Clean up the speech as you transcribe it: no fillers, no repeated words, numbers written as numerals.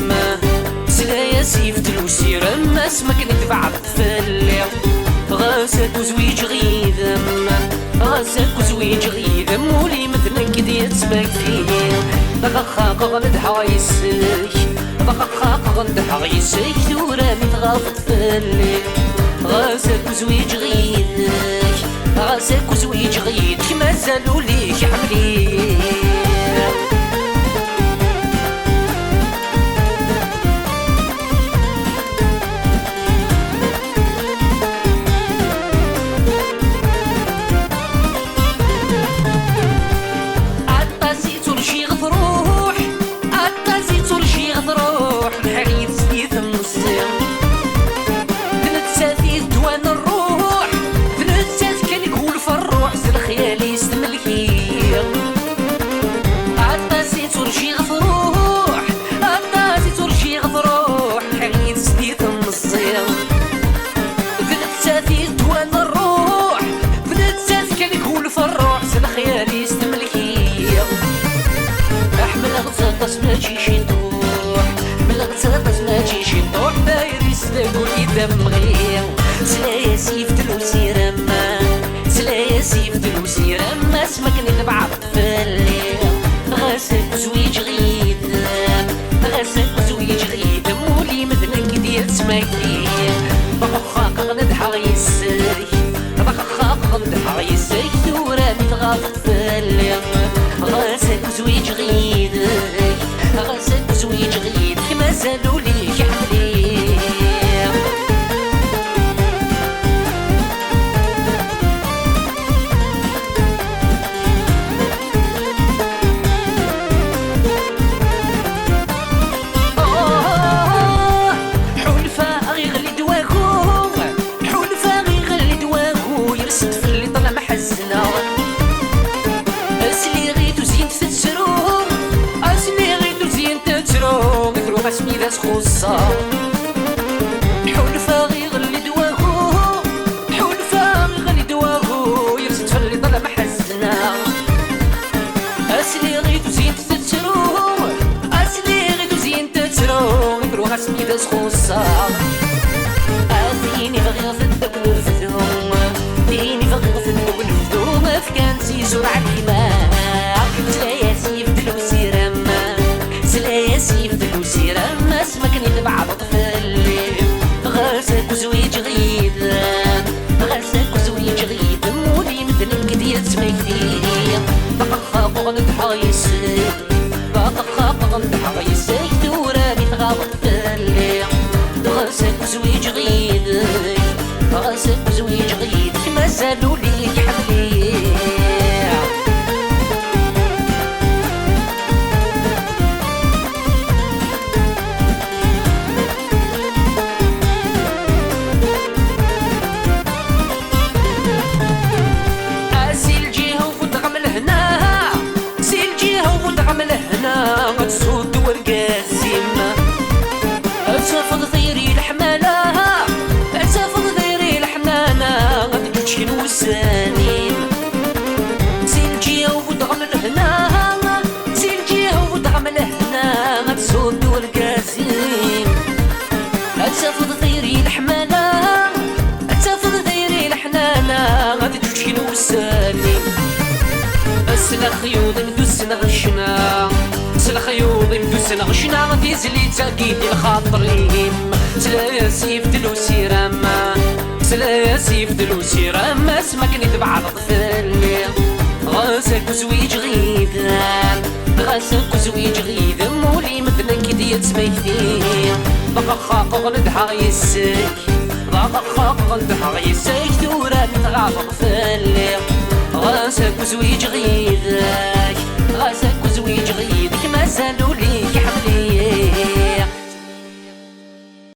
ما سلايا سيف تلوسي رما اسمك نتبع بفلي غاسك وزويج غيذم غاسك وزويج غيذم مولي مثلك دي تسمك فيه بغخاق غند حايسك بغخاق غند حايسك ثورة متغافط فلي غاسك وزويج غيذك غاسك وزويج غيذك ما زالوا ليك حملي دمغي سلايا سيف تلوسي رما سلايا سيف تلوسي رما اسمك نتبع بفلي غاسك وزويج غيدم غاسك وزويج غيدم مولي مثلك ديال سماكي بخاق غند حايسك بخاق غند حايسك ثورة متغافط فلي غاسك وزويج غيدك غاسك وزويج غيدك ما زالوا ليك حملي اسمي ذا سخوصة حلفا غي غلي دواهو حلفا غي غلي دواهو يرسد في اللي طلع محزنا اسلي غيتو زين تترو اسلي غيتو زين تترو نقروها اسمي ذا سخوصة اثيني بغي غفدك ونفدو ديني بغي غفدك ونفدو ما فكان سيزو عليما سلايا سيف دلوسي رما سلايا سيف دلوسي رما اسمك نتبع بطفلي غاسك وزويج غيدم غاسك وزويج غيدم مولي مثلك ديال سميكتي بخاق غند حايسك بخاق غند حايسك ثورة متغابط فلي غاسك وزويج غيدك غاسك وزويج غيدك ما زالوا ليك حملي غتسود ورقاسم أتفض ضيري الحمالة أتفض ضيري الحنانة غتجوج شي نوسانين سيل جيها وبدغم الهنا سيل جيها وبدغم الهنا غتسود ورقاسم أتفض ضيري الحمالة أتفض ضيري الحنانة غتجوج شي نوسانين السنة خيوط ندوس نغشنا الخيوط مدوس نغشنا غادي زلي تاكيدي الخاطر ليهم سلايا سيف دلوسي رما سلايا سيف دلوسي رما اسمك نتبع بطفلي غاسك وزويج غيدم غاسك وزويج غيدم مولي مثلك ديال سميكتي بخاق غند حايسك بخاق غند حايسك ثورة متغابط فلي غاسك وزويج غيدك غاسك وزويج غيدك ما زالوا ليك حملي